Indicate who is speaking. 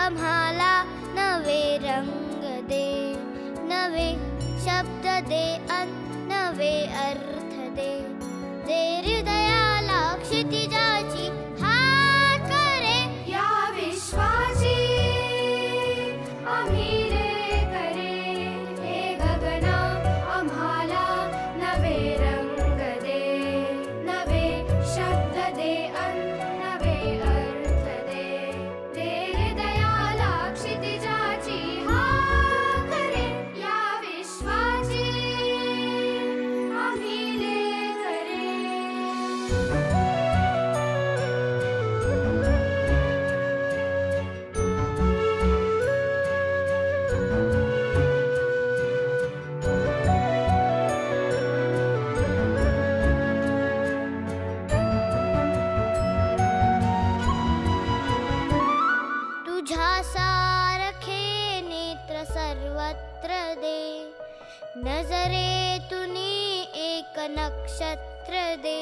Speaker 1: आम्हाला नवे रंग दे, नवे शब्द दे नवे अर्थ दे. दे हृदयाला क्षितिजाची हाक रे,
Speaker 2: या विश्वाची आम्ही रे करे. हे गगना आम्हाला नवे रंग दे, नवे शब्द दे नवे अर्थ दे. दे हृदयाला क्षितिजाची हाक रे, या विश्वाची आम्ही रे करे.
Speaker 1: तुझ्या सारखे नेत्र सर्वत्र दे, नजरेतून एक नक्षत्र दे.